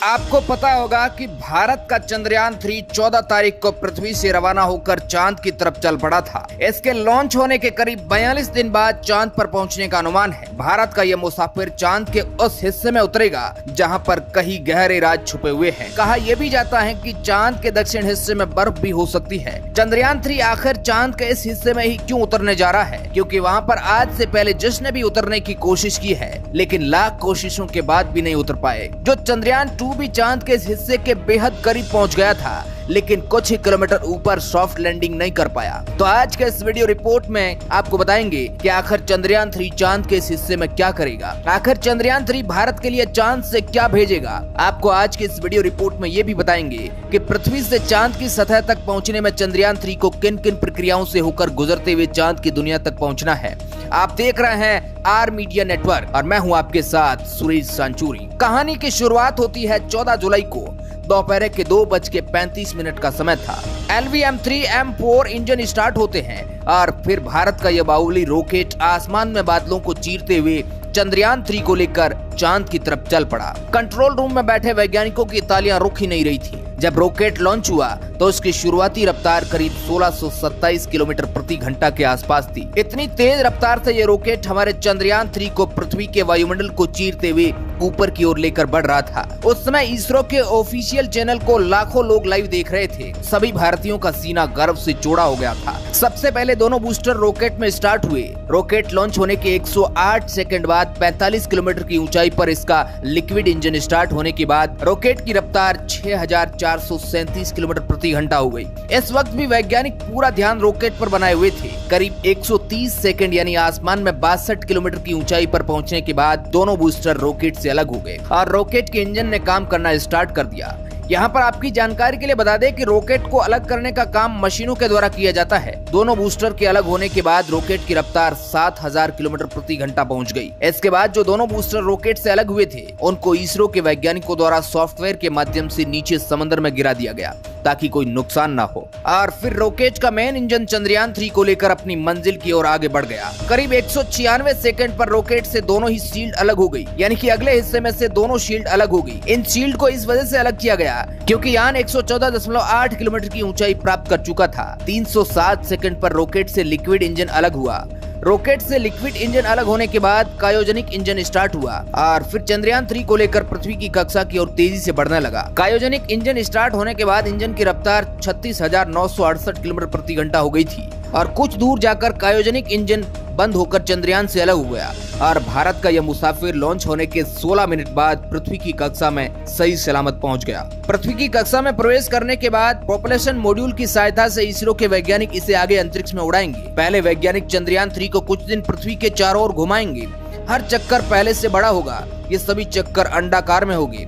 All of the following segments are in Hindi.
आपको पता होगा कि भारत का चंद्रयान 3 14 तारीख को पृथ्वी से रवाना होकर चांद की तरफ चल पड़ा था। इसके लॉन्च होने के करीब 42 दिन बाद चांद पर पहुंचने का अनुमान है। भारत का यह मुसाफिर चांद के उस हिस्से में उतरेगा जहां पर कई गहरे राज छुपे हुए हैं। कहा यह भी जाता है कि चांद के दक्षिण हिस्से में बर्फ भी हो सकती है। चंद्रयान 3 आखिर चांद के इस हिस्से में ही क्यों उतरने जा रहा है? क्योंकि वहाँ पर आज से पहले जिसने भी उतरने की कोशिश की है, लेकिन लाख कोशिशों के बाद भी नहीं उतर पाए। जो चंद्रयान 2 भी चांद के इस हिस्से के बेहद करीब पहुंच गया था, लेकिन कुछ ही किलोमीटर ऊपर सॉफ्ट लैंडिंग नहीं कर पाया। तो आज के इस वीडियो रिपोर्ट में आपको बताएंगे कि आखिर चंद्रयान 3 चांद के इस हिस्से में क्या करेगा, आखिर चंद्रयान 3 भारत के लिए चांद से क्या भेजेगा। आपको आज के इस वीडियो रिपोर्ट में ये भी बताएंगे कि पृथ्वी से चांद की सतह तक पहुँचने में चंद्रयान 3 को किन किन प्रक्रियाओं से होकर गुजरते हुए चांद की दुनिया तक पहुँचना है। आप देख रहे हैं आर मीडिया नेटवर्क और मैं हूं आपके साथ सुरेश सांचूरी। कहानी की शुरुआत होती है 14 जुलाई को दोपहर के 2:35 का समय था। LVM-3 M4 इंजन स्टार्ट होते हैं और फिर भारत का यह बाहुबली रॉकेट आसमान में बादलों को चीरते हुए चंद्रयान 3 को लेकर चांद की तरफ चल पड़ा। कंट्रोल रूम में बैठे वैज्ञानिकों की तालियां रुक ही नहीं रही थी। जब रॉकेट लॉन्च हुआ तो उसकी शुरुआती रफ्तार करीब 1627 किलोमीटर प्रति घंटा के आसपास थी। इतनी तेज रफ्तार से ये रॉकेट हमारे चंद्रयान 3 को पृथ्वी के वायुमंडल को चीरते हुए ऊपर की ओर लेकर बढ़ रहा था। उस समय इसरो के ऑफिशियल चैनल को लाखों लोग लाइव देख रहे थे। सभी भारतीयों का सीना गर्व से चौड़ा हो गया था। सबसे पहले दोनों बूस्टर रॉकेट में स्टार्ट हुए। रॉकेट लॉन्च होने के 108 सेकंड बाद 45 किलोमीटर की ऊंचाई पर इसका लिक्विड इंजन स्टार्ट होने के बाद रॉकेट की रफ्तार 6437 किलोमीटर प्रति घंटा हो गई। इस वक्त भी वैज्ञानिक पूरा ध्यान रॉकेट पर बनाए हुए थे। करीब 130 सेकंड यानी आसमान में 62 किलोमीटर की ऊंचाई पर पहुंचने के बाद दोनों बूस्टर रॉकेट से अलग हो गए और रॉकेट के इंजन ने काम करना स्टार्ट कर दिया। यहाँ पर आपकी जानकारी के लिए बता दें कि रॉकेट को अलग करने का काम मशीनों के द्वारा किया जाता है। दोनों बूस्टर के अलग होने के बाद रॉकेट की रफ्तार 7000 किलोमीटर प्रति घंटा पहुँच गई। इसके बाद जो दोनों बूस्टर रॉकेट से अलग हुए थे, उनको इसरो के वैज्ञानिकों द्वारा सॉफ्टवेयर के माध्यम से नीचे समंदर में गिरा दिया गया ताकि कोई नुकसान न हो। और फिर रॉकेट का मेन इंजन चंद्रयान 3 को लेकर अपनी मंजिल की ओर आगे बढ़ गया। करीब 196 सेकंड पर रॉकेट से दोनों ही शील्ड अलग हो गई, यानी कि अगले हिस्से में से दोनों शील्ड अलग हो गई। इन शील्ड को इस वजह से अलग किया गया क्योंकि यान 114.8 किलोमीटर की ऊंचाई प्राप्त कर चुका था। 307 सेकंड पर रॉकेट से लिक्विड इंजन अलग हुआ। रॉकेट से लिक्विड इंजन अलग होने के बाद क्रायोजेनिक इंजन स्टार्ट हुआ और फिर चंद्रयान 3 को लेकर पृथ्वी की कक्षा की ओर तेजी से बढ़ने लगा। क्रायोजेनिक इंजन स्टार्ट होने के बाद इंजन की रफ्तार 36,968 किलोमीटर प्रति घंटा हो गई थी और कुछ दूर जाकर क्रायोजेनिक इंजन बंद होकर चंद्रयान से अलग हो गया और भारत का यह मुसाफिर लॉन्च होने के 16 मिनट बाद पृथ्वी की कक्षा में सही सलामत पहुंच गया। पृथ्वी की कक्षा में प्रवेश करने के बाद प्रोपल्शन मॉड्यूल की सहायता से इसरो के वैज्ञानिक इसे आगे अंतरिक्ष में उड़ाएंगे। पहले वैज्ञानिक चंद्रयान 3 को कुछ दिन पृथ्वी के चारों ओर घुमाएंगे। हर चक्कर पहले से बड़ा होगा। ये सभी चक्कर अंडाकार में होंगे।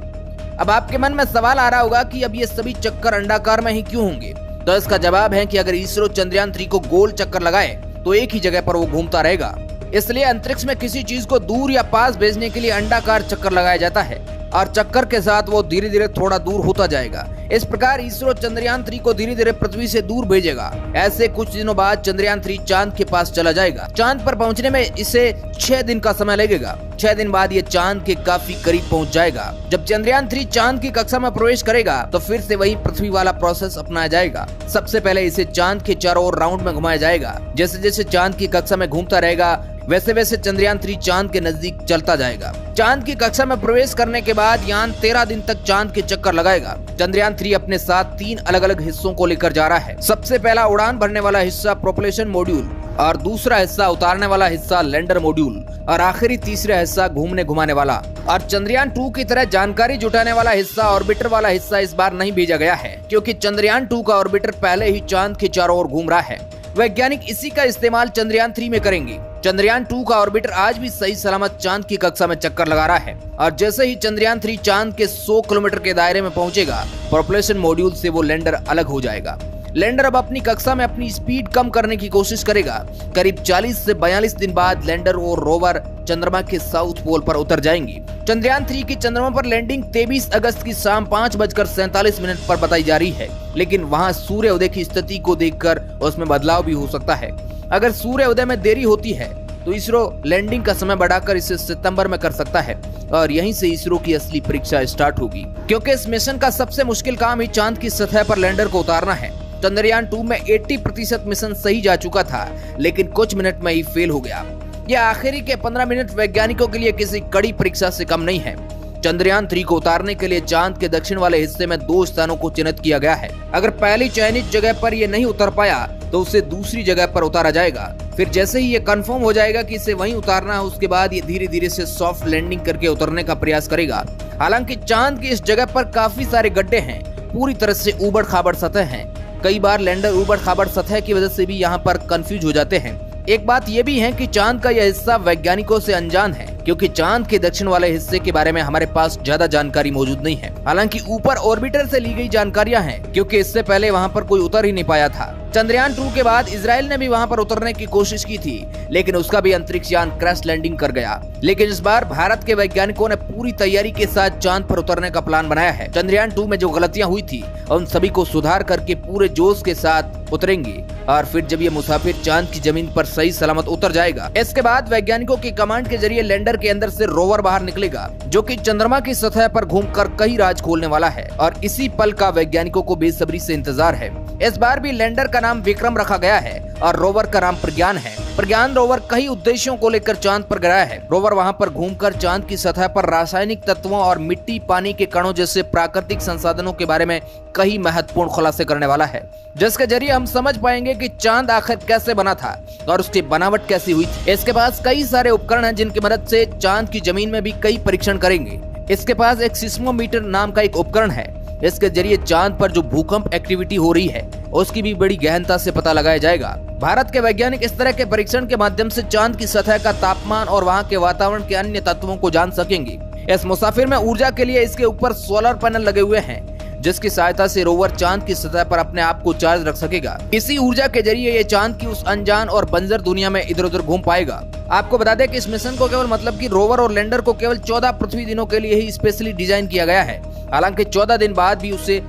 अब आपके मन में सवाल आ रहा होगा कि अब ये सभी चक्कर अंडाकार में ही क्यों होंगे? तो इसका जवाब है कि अगर इसरो चंद्रयान 3 को गोल चक्कर लगाए तो एक ही जगह पर वो घूमता रहेगा। इसलिए अंतरिक्ष में किसी चीज को दूर या पास भेजने के लिए अंडाकार चक्कर लगाया जाता है और चक्कर के साथ वो धीरे धीरे थोड़ा दूर होता जाएगा। इस प्रकार इसरो चंद्रयान 3 को धीरे धीरे पृथ्वी से दूर भेजेगा। ऐसे कुछ दिनों बाद चंद्रयान 3 चांद के पास चला जाएगा। चांद पर पहुंचने में इसे 6 दिन का समय लगेगा। 6 दिन बाद ये चांद के काफी करीब पहुंच जाएगा। जब चंद्रयान 3 चांद की कक्षा में प्रवेश करेगा तो फिर से वही पृथ्वी वाला प्रोसेस अपनाया जाएगा। सबसे पहले इसे चांद के चारों ओर राउंड में घुमाया जाएगा। जैसे जैसे चांद की कक्षा में घूमता रहेगा वैसे वैसे चंद्रयान 3 चांद के नजदीक चलता जाएगा। चांद की कक्षा में प्रवेश करने के बाद यान 13 दिन तक चांद के चक्कर लगाएगा। चंद्रयान 3 अपने साथ 3 अलग अलग हिस्सों को लेकर जा रहा है। सबसे पहला उड़ान भरने वाला हिस्सा प्रोपल्शन मॉड्यूल और दूसरा हिस्सा उतारने वाला हिस्सा लैंडर मॉड्यूल और आखिरी तीसरा हिस्सा घूमने घुमाने वाला। और चंद्रयान 2 की तरह जानकारी जुटाने वाला हिस्सा ऑर्बिटर वाला हिस्सा इस बार नहीं भेजा गया है क्योंकि चंद्रयान 2 का ऑर्बिटर पहले ही चांद के चारों ओर घूम रहा है। वैज्ञानिक इसी का इस्तेमाल चंद्रयान 3 में करेंगे। चंद्रयान 2 का ऑर्बिटर आज भी सही सलामत चांद की कक्षा में चक्कर लगा रहा है और जैसे ही चंद्रयान 3 चांद के 100 किलोमीटर के दायरे में पहुंचेगा, प्रोपल्शन मॉड्यूल से वो लैंडर अलग हो जाएगा। लैंडर अब अपनी कक्षा में अपनी स्पीड कम करने की कोशिश करेगा। करीब 40 से 42 दिन बाद लैंडर और रोवर चंद्रमा के साउथ पोल पर उतर जाएंगी। चंद्रयान 3 की चंद्रमा पर लैंडिंग 23 अगस्त की शाम 5:47 पर बताई जा रही है, लेकिन वहां सूर्य उदय की स्थिति को देखकर उसमें बदलाव भी हो सकता है। अगर सूर्य उदय में देरी होती है तो इसरो लैंडिंग का समय बढ़ाकर इसे सितंबर में कर सकता है और यहीं से इसरो की असली परीक्षा स्टार्ट होगी, क्योंकि इस मिशन का सबसे मुश्किल काम ही चांद की सतह पर लैंडर को उतारना है। चंद्रयान 2 में 80% मिशन सही जा चुका था, लेकिन कुछ मिनट में ही फेल हो गया। यह आखिरी के 15 मिनट वैज्ञानिकों के लिए किसी कड़ी परीक्षा से कम नहीं है। चंद्रयान 3 को उतारने के लिए चांद के दक्षिण वाले हिस्से में 2 स्थानों को चिन्हित किया गया है। अगर पहली चयनित जगह पर यह नहीं उतर पाया तो उसे दूसरी जगह पर उतारा जाएगा। फिर जैसे ही ये कंफर्म हो जाएगा कि इसे वहीं उतारना है, उसके बाद ये धीरे धीरे से सॉफ्ट लैंडिंग करके उतरने का प्रयास करेगा। हालांकि चांद की इस जगह पर काफी सारे गड्ढे हैं, पूरी तरह से ऊबड़ खाबड़ सतह है। कई बार लैंडर ऊबड़ खाबड़ सतह की वजह से भी यहाँ पर कंफ्यूज हो जाते हैं। एक बात ये भी है कि चांद का यह हिस्सा वैज्ञानिकों से अनजान है, क्योंकि चांद के दक्षिण वाले हिस्से के बारे में हमारे पास ज्यादा जानकारी मौजूद नहीं है। हालांकि ऊपर ऑर्बिटर से ली गई जानकारियां हैं, क्योंकि इससे पहले वहां पर कोई उतर ही नहीं पाया था। चंद्रयान 2 के बाद इजराइल ने भी वहां पर उतरने की कोशिश की थी, लेकिन उसका भी अंतरिक्ष यान क्रैश लैंडिंग कर गया। लेकिन इस बार भारत के वैज्ञानिकों ने पूरी तैयारी के साथ चांद पर उतरने का प्लान बनाया है। चंद्रयान 2 में जो गलतियां हुई थी उन सभी को सुधार करके पूरे जोश के साथ उतरेंगे, और फिर जब ये मुसाफिर चांद की जमीन पर सही सलामत उतर जाएगा, इसके बाद वैज्ञानिकों की कमांड के जरिए लैंडर के अंदर से रोवर बाहर निकलेगा, जो कि चंद्रमा की सतह पर घूमकर कई राज खोलने वाला है। और इसी पल का वैज्ञानिकों को बेसब्री से इंतजार है। इस बार भी लैंडर का नाम विक्रम रखा गया है और रोवर का नाम प्रज्ञान है। प्रज्ञान रोवर कई उद्देश्यों को लेकर चांद पर गया है। रोवर वहां पर घूमकर चांद की सतह पर रासायनिक तत्वों और मिट्टी, पानी के कणों जैसे प्राकृतिक संसाधनों के बारे में कई महत्वपूर्ण खुलासे करने वाला है, जिसके जरिए हम समझ पाएंगे कि चांद आखिर कैसे बना था और उसकी बनावट कैसी हुई थी। इसके पास कई सारे उपकरण हैं, जिनकी मदद से चांद की जमीन में भी कई परीक्षण करेंगे। इसके पास एक सिस्मोमीटर नाम का एक उपकरण है। इसके जरिए चांद पर जो भूकंप एक्टिविटी हो रही है उसकी भी बड़ी गहनता से पता लगाया जाएगा। भारत के वैज्ञानिक इस तरह के परीक्षण के माध्यम से चांद की सतह का तापमान और वहां के वातावरण के अन्य तत्वों को जान सकेंगे। इस मुसाफिर में ऊर्जा के लिए इसके ऊपर सोलर पैनल लगे हुए हैं, जिसकी सहायता से रोवर चांद की सतह पर अपने आप को चार्ज रख सकेगा। इसी ऊर्जा के जरिए ये चांद की उस अनजान और बंजर दुनिया में इधर उधर घूम पाएगा। आपको बता दें कि इस मिशन को केवल मतलब कि रोवर और लैंडर को केवल 14 पृथ्वी दिनों के लिए ही स्पेशली डिजाइन किया गया है। हालांकि 14 दिन बाद भी उसे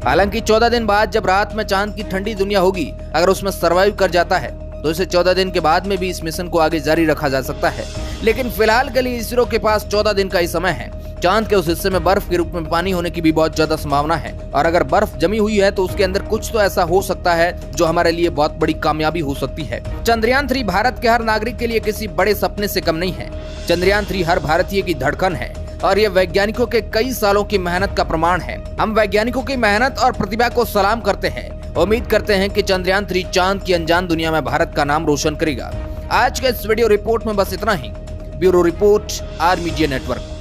हालांकि 14 दिन बाद जब रात में चांद की ठंडी दुनिया होगी, अगर उसमें सरवाइव कर जाता है तो इसे 14 दिन के बाद में भी इस मिशन को आगे जारी रखा जा सकता है। लेकिन फिलहाल के लिए इसरो के पास 14 दिन का ही समय है। चांद के उस हिस्से में बर्फ के रूप में पानी होने की भी बहुत ज्यादा संभावना है, और अगर बर्फ जमी हुई है तो उसके अंदर कुछ तो ऐसा हो सकता है जो हमारे लिए बहुत बड़ी कामयाबी हो सकती है। चंद्रयान 3 भारत के हर नागरिक के लिए किसी बड़े सपने से कम नहीं है। चंद्रयान 3 हर भारतीय की धड़कन है और ये वैज्ञानिकों के कई सालों की मेहनत का प्रमाण है। हम वैज्ञानिकों की मेहनत और प्रतिभा को सलाम करते हैं। उम्मीद करते हैं कि चंद्रयान 3 चांद की अनजान दुनिया में भारत का नाम रोशन करेगा। आज के इस वीडियो रिपोर्ट में बस इतना ही। Bureau report, R media network.